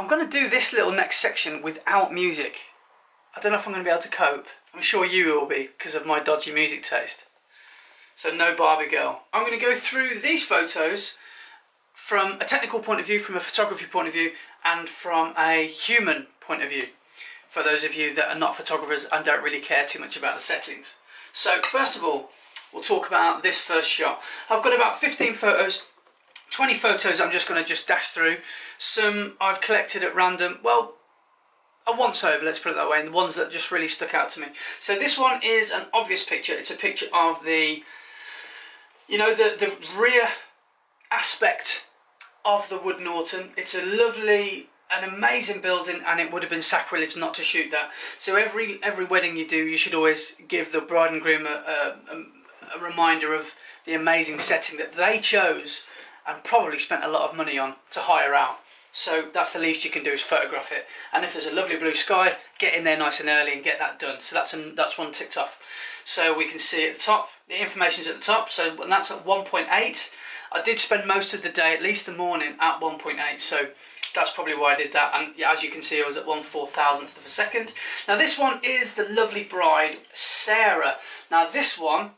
I'm going to do this little next section without music. I don't know if I'm going to be able to cope. I'm sure you will be because of my dodgy music taste. So no Barbie girl. I'm going to go through these photos from a technical point of view, from a photography point of view, and from a human point of view. For those of you that are not photographers and don't really care too much about the settings. So first of all, we'll talk about this first shot. I've got about 15 photos, 20 photos I'm just going to dash through. Some I've collected at random, well, a once over, let's put it that way, and the ones that just really stuck out to me. So this one is an obvious picture. It's a picture of the, you know, the rear aspect of the Wood Norton. It's a lovely, an amazing building, and it would have been sacrilege not to shoot that. So every wedding you do, you should always give the bride and groom a reminder of the amazing setting that they chose and probably spent a lot of money on to hire out. So that's the least you can do, is photograph it. And if there's a lovely blue sky, get in there nice and early and get that done. So that's one ticked off. So we can see at the top, the information's at the top. So when that's at 1.8, I did spend most of the day, at least the morning, at 1.8. So that's probably why I did that. And yeah, as you can see, I was at 1/4000th of a second. Now this one is the lovely bride, Sarah. Now this one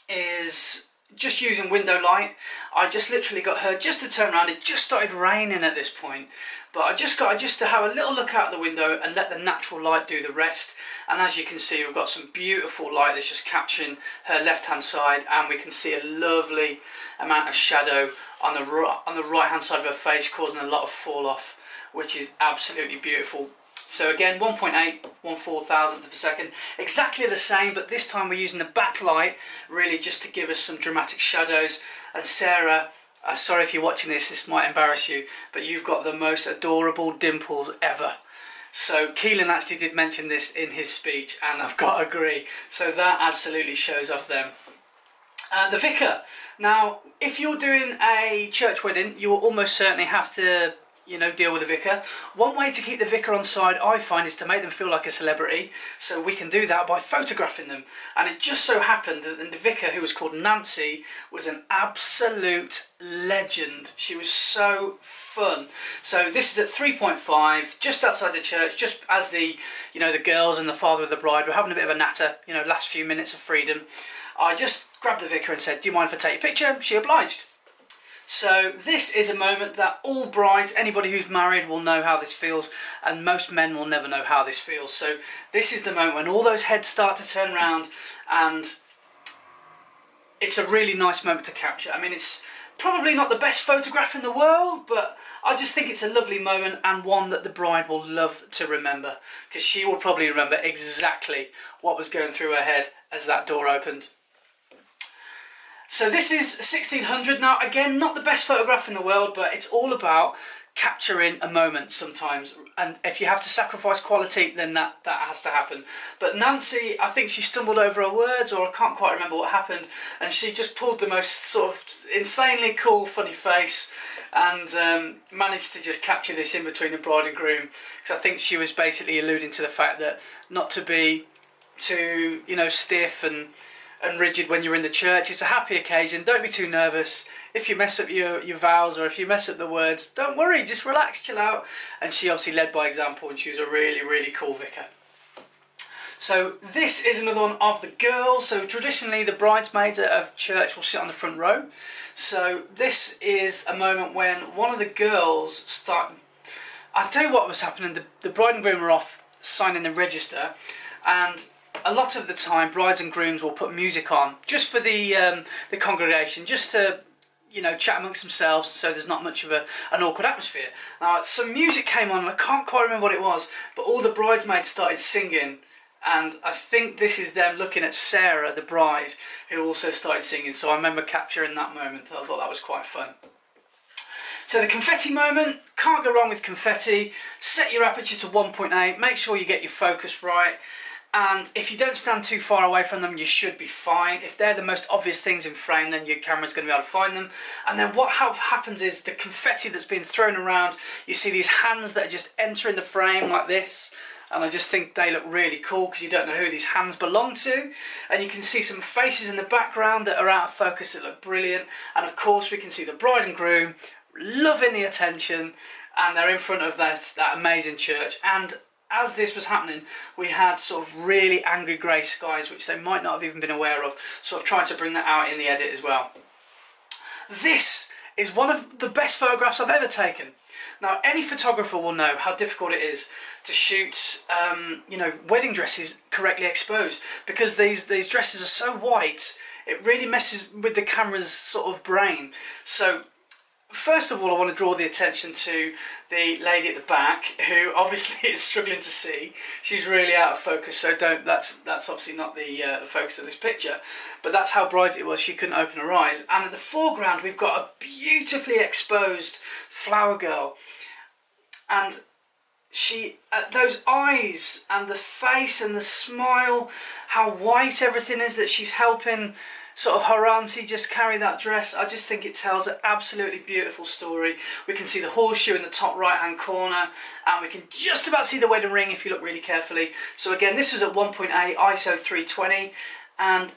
is just using window light. I just literally got her just to turn around. It just started raining at this point, but I just to have a little look out the window and let the natural light do the rest. And as you can see, we've got some beautiful light that's just capturing her left hand side, and we can see a lovely amount of shadow on the right hand side of her face, causing a lot of fall off, which is absolutely beautiful. So again, 1.8, 1/4000th of a second, exactly the same, but this time we're using the backlight really just to give us some dramatic shadows. And Sarah, sorry if you're watching this, this might embarrass you, but you've got the most adorable dimples ever. So Keelan actually did mention this in his speech, and I've got to agree. So that absolutely shows off them. The vicar. Now, if you're doing a church wedding, you will almost certainly have to, you know, deal with the vicar. One way to keep the vicar on side, I find, is to make them feel like a celebrity. So we can do that by photographing them. And it just so happened that the vicar, who was called Nancy, was an absolute legend. She was so fun. So this is at 3.5, just outside the church, just as the, you know, the girls and the father of the bride were having a bit of a natter, you know, last few minutes of freedom. I just grabbed the vicar and said, "Do you mind if I take a picture?" She obliged. So this is a moment that all brides, anybody who's married, will know how this feels, and most men will never know how this feels. So this is the moment when all those heads start to turn around, and it's a really nice moment to capture. I mean, it's probably not the best photograph in the world, but I just think it's a lovely moment, and one that the bride will love to remember, because she will probably remember exactly what was going through her head as that door opened. So this is 1600. Now again, not the best photograph in the world, but it's all about capturing a moment sometimes, and if you have to sacrifice quality, then that has to happen. But Nancy, I think she stumbled over her words, or I can't quite remember what happened, and she just pulled the most sort of insanely cool, funny face, and managed to just capture this in between the bride and groom, because I think she was basically alluding to the fact that not to be too, you know, stiff and rigid when you're in the church. It's a happy occasion, don't be too nervous. If you mess up your vows, or if you mess up the words, don't worry, just relax, chill out. And she obviously led by example, and she was a really, really cool vicar. So this is another one of the girls. So traditionally the bridesmaids of church will sit on the front row. So this is a moment when one of the girls I'll tell you what was happening. The bride and groom were off signing the register, and a lot of the time brides and grooms will put music on just for the congregation, just to, you know, chat amongst themselves, so there's not much of an awkward atmosphere. Now some music came on, and I can't quite remember what it was, but all the bridesmaids started singing, and I think this is them looking at Sarah, the bride, who also started singing. So I remember capturing that moment. I thought that was quite fun. So the confetti moment, can't go wrong with confetti. Set your aperture to 1.8, make sure you get your focus right. And if you don't stand too far away from them, you should be fine. If they're the most obvious things in frame, then your camera's going to be able to find them. And then what happens is the confetti that's being thrown around, you see these hands that are just entering the frame like this. And I just think they look really cool, because you don't know who these hands belong to. And you can see some faces in the background that are out of focus that look brilliant. And of course we can see the bride and groom loving the attention. and they're in front of that amazing church. And as this was happening, we had sort of really angry grey skies, which they might not have even been aware of, so I've tried to bring that out in the edit as well. This is one of the best photographs I've ever taken. Now, any photographer will know how difficult it is to shoot, you know, wedding dresses correctly exposed, because these dresses are so white, it really messes with the camera's sort of brain. So, first of all, I want to draw the attention to the lady at the back, who obviously is struggling to see. She's really out of focus, so that's obviously not the focus of this picture, but that's how bright it was. She couldn't open her eyes. And in the foreground, we've got a beautifully exposed flower girl, and she, those eyes and the face and the smile, how white everything is, that she's helping sort of her auntie just carry that dress. I just think it tells an absolutely beautiful story. We can see the horseshoe in the top right hand corner, and we can just about see the wedding ring if you look really carefully. So again, this was at 1.8 ISO 320, and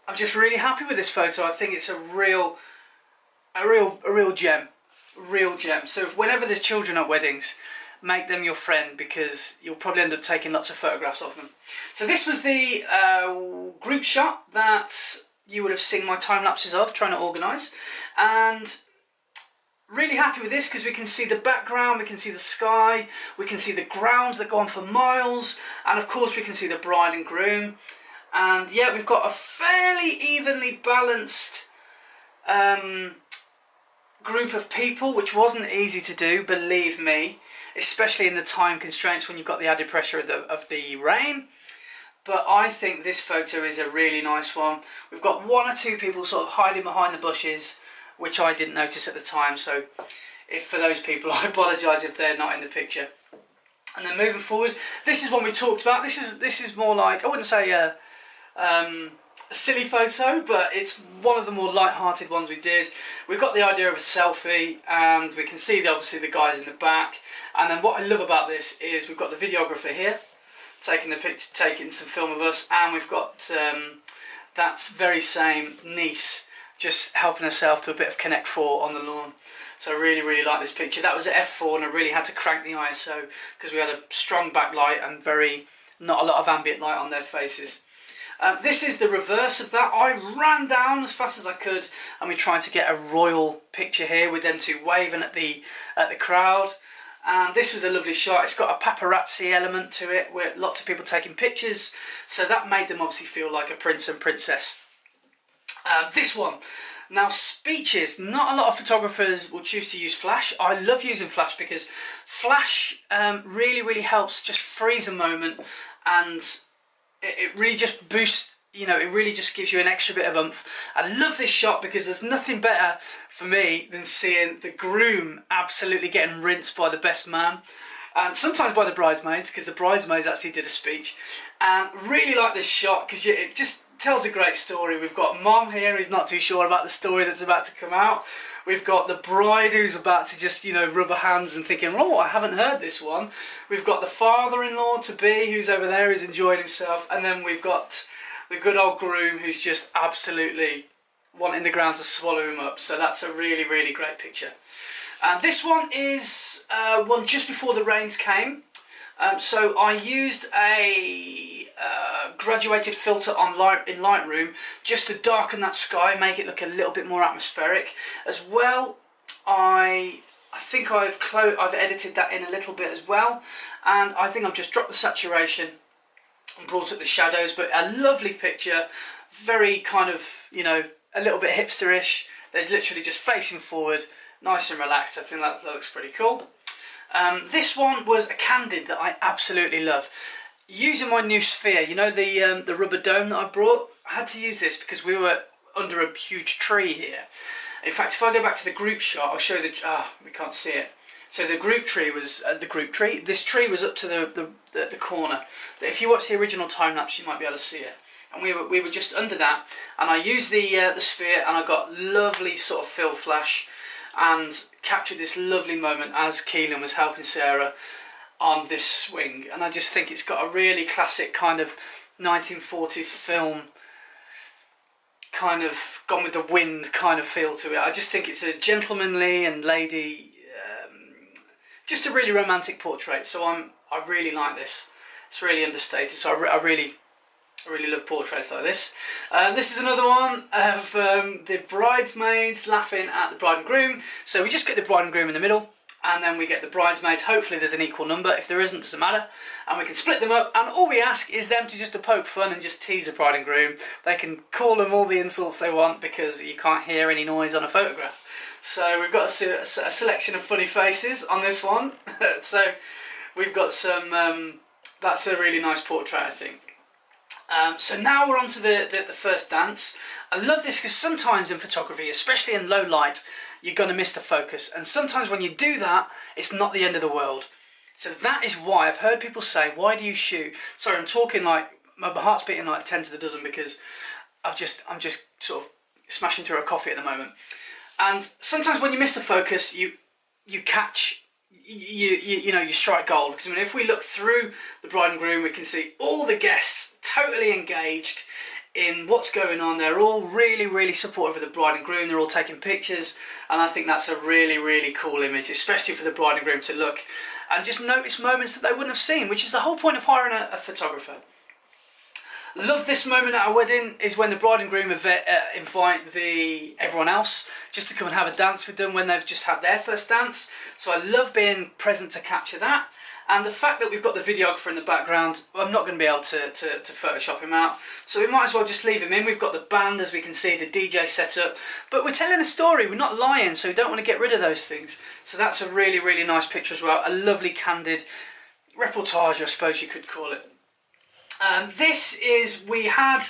I'm just really happy with this photo. I think it's a real gem, real gem. So whenever there's children at weddings, make them your friend, because you'll probably end up taking lots of photographs of them. So this was the group shot that you would have seen my time lapses of trying to organise, and really happy with this because we can see the background, we can see the sky, we can see the grounds that go on for miles, and of course we can see the bride and groom. And yeah, we've got a fairly evenly balanced group of people, which wasn't easy to do, believe me, especially in the time constraints when you've got the added pressure of the rain. But I think this photo is a really nice one. We've got one or two people sort of hiding behind the bushes, which I didn't notice at the time, so if for those people, I apologise if they're not in the picture. And then moving forward, this is one we talked about. This is more like, I wouldn't say a silly photo, but it's one of the more light-hearted ones we did. We've got the idea of a selfie, and we can see obviously the guys in the back. And then what I love about this is we've got the videographer here taking the picture, taking some film of us, and we've got that very same niece just helping herself to a bit of Connect 4 on the lawn. So I really like this picture. That was at f4, and I really had to crank the ISO because we had a strong backlight and not a lot of ambient light on their faces. This is the reverse of that. I ran down as fast as I could, and we tried to get a royal picture here with them two waving at the crowd. And this was a lovely shot. It's got a paparazzi element to it, with lots of people taking pictures, so that made them obviously feel like a prince and princess. This one. Now, speeches. Not a lot of photographers will choose to use flash. I love using flash because flash really helps just freeze a moment, and it really just boosts, you know, it really just gives you an extra bit of oomph. I love this shot because there's nothing better for me than seeing the groom absolutely getting rinsed by the best man, and sometimes by the bridesmaids, because the bridesmaids actually did a speech. And really like this shot because it just tells a great story. We've got mom here who's not too sure about the story that's about to come out. We've got the bride who's about to just, you know, rub her hands and thinking, oh, I haven't heard this one. We've got the father-in-law to be who's over there, who's enjoying himself, and then we've got the good old groom who's just absolutely wanting the ground to swallow him up. So that's a really great picture. And this one is one just before the rains came. So I used a graduated filter in Lightroom just to darken that sky, make it look a little bit more atmospheric. As well, I think I've edited that in a little bit as well, and I think I've just dropped the saturation and brought up the shadows. But a lovely picture, very kind of, you know, a little bit hipsterish. They're literally just facing forward, nice and relaxed. I think that looks pretty cool. This one was a candid that I absolutely love. Using my new sphere, you know, the rubber dome that I brought, I had to use this because we were under a huge tree here. In fact, if I go back to the group shot, I'll show you we can't see it. So the group tree was, this tree was up to the corner. If you watch the original time lapse, you might be able to see it. And we were just under that, and I used the sphere, and I got lovely sort of fill flash, and captured this lovely moment as Keelan was helping Sarah on this swing. And I just think it's got a really classic kind of 1940s film, kind of Gone with the Wind kind of feel to it. I just think it's a gentlemanly and lady just a really romantic portrait. So I really like this. It's really understated, so I really love portraits like this. This is another one of the bridesmaids laughing at the bride and groom. So we just get the bride and groom in the middle, and then we get the bridesmaids. Hopefully there's an equal number. If there isn't, doesn't matter. And we can split them up, and all we ask is them to just poke fun and just tease the bride and groom. They can call them all the insults they want because you can't hear any noise on a photograph. So we've got a selection of funny faces on this one. So we've got some... that's a really nice portrait, I think. So now we're on to the first dance. I love this because sometimes in photography, especially in low light, you're going to miss the focus. And sometimes when you do that, it's not the end of the world. So that is why I've heard people say, why do you shoot? Sorry, I'm talking like, my heart's beating like 10 to the dozen because I'm just sort of smashing through a coffee at the moment. And sometimes when you miss the focus, you catch... You strike gold, because I mean, if we look through the bride and groom, we can see all the guests totally engaged in what's going on. They're all really supportive of the bride and groom. They're all taking pictures, and I think that's a really cool image, especially for the bride and groom to look and just notice moments that they wouldn't have seen, which is the whole point of hiring a photographer. Love this moment at a wedding is when the bride and groom invite everyone else just to come and have a dance with them when they've just had their first dance. So I love being present to capture that. And the fact that we've got the videographer in the background, I'm not going to be able to Photoshop him out. So we might as well just leave him in. We've got the band, as we can see, the DJ set up. But we're telling a story, we're not lying, so we don't want to get rid of those things. So that's a really nice picture as well. A lovely candid reportage, I suppose you could call it. This is, we had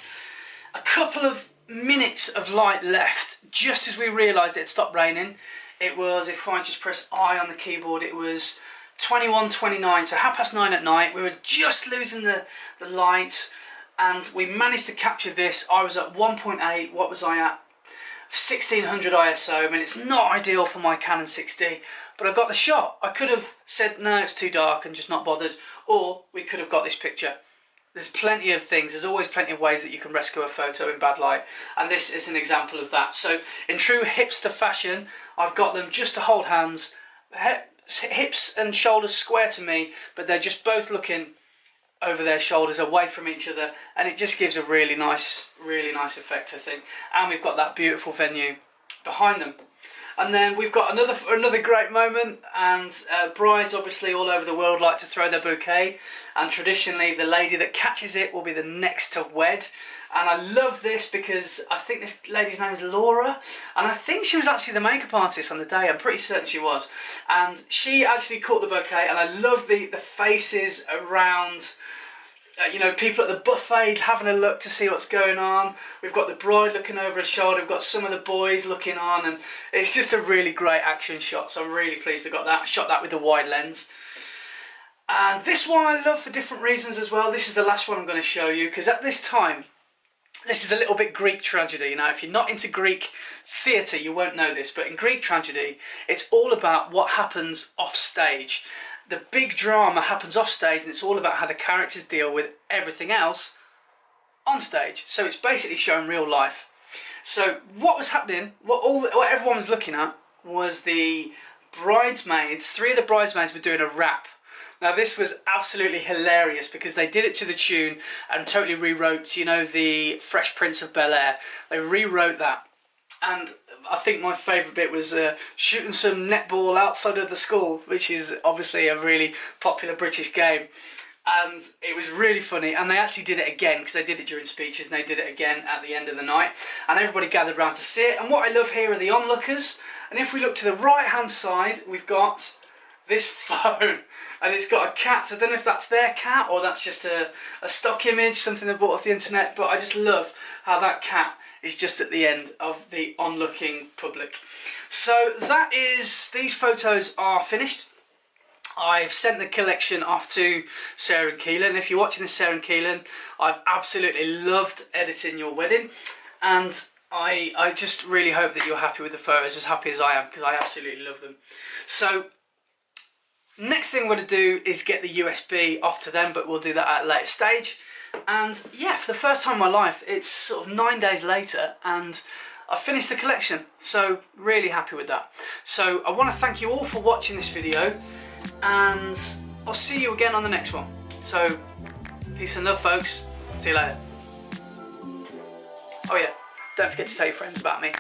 a couple of minutes of light left just as we realised it had stopped raining. It was, if I just press I on the keyboard, it was 21:29, so 9:30 at night. We were just losing the light, and we managed to capture this. I was at 1.8, what was I at? 1600 ISO. I mean, it's not ideal for my Canon 6D, but I got the shot. I could have said, no, it's too dark and just not bothered, or we could have got this picture. There's plenty of things, there's always plenty of ways that you can rescue a photo in bad light, and this is an example of that. So in true hipster fashion, I've got them just to hold hands, hips and shoulders square to me, but they're just both looking over their shoulders away from each other, and it just gives a really nice effect, I think. And we've got that beautiful venue behind them. And then we've got another great moment, and brides obviously all over the world like to throw their bouquet, and traditionally the lady that catches it will be the next to wed. And I love this because I think this lady's name is Laura, and I think she was actually the makeup artist on the day. I'm pretty certain she was, and she actually caught the bouquet. And I love the faces around. You know, people at the buffet having a look to see what's going on. We've got the bride looking over her shoulder. We've got some of the boys looking on, and it's just a really great action shot. So I'm really pleased I got that. I shot that with the wide lens. And this one I love for different reasons as well. This is the last one I'm going to show you, because at this time, this is a little bit Greek tragedy. Now, if you're not into Greek theatre, you won't know this, but in Greek tragedy, it's all about what happens off stage. The big drama happens off stage, and it's all about how the characters deal with everything else on stage. So it's basically showing real life. So what was happening, what everyone was looking at, was the bridesmaids. 3 of the bridesmaids were doing a rap. Now this was absolutely hilarious because they did it to the tune and totally rewrote, you know, the Fresh Prince of Bel-Air. They rewrote that. And I think my favourite bit was shooting some netball outside of the school, which is obviously a really popular British game. And it was really funny, and they actually did it again, because they did it during speeches, and they did it again at the end of the night. And everybody gathered around to see it. And what I love here are the onlookers. And if we look to the right-hand side, we've got this phone, and it's got a cat. I don't know if that's their cat, or that's just a stock image, something they bought off the internet, but I just love how that cat is just at the end of the onlooking public. So that is, these photos are finished. I've sent the collection off to Sarah and Keelan. If you're watching this, Sarah and Keelan, I've absolutely loved editing your wedding, and I just really hope that you're happy with the photos, as happy as I am, because I absolutely love them. So next thing I'm going to do is get the USB off to them, but we'll do that at a later stage. And yeah, for the first time in my life, it's sort of 9 days later, and I've finished the collection, so really happy with that. So I want to thank you all for watching this video. and I'll see you again on the next one. So, peace and love, folks. See you later. Oh yeah, don't forget to tell your friends about me.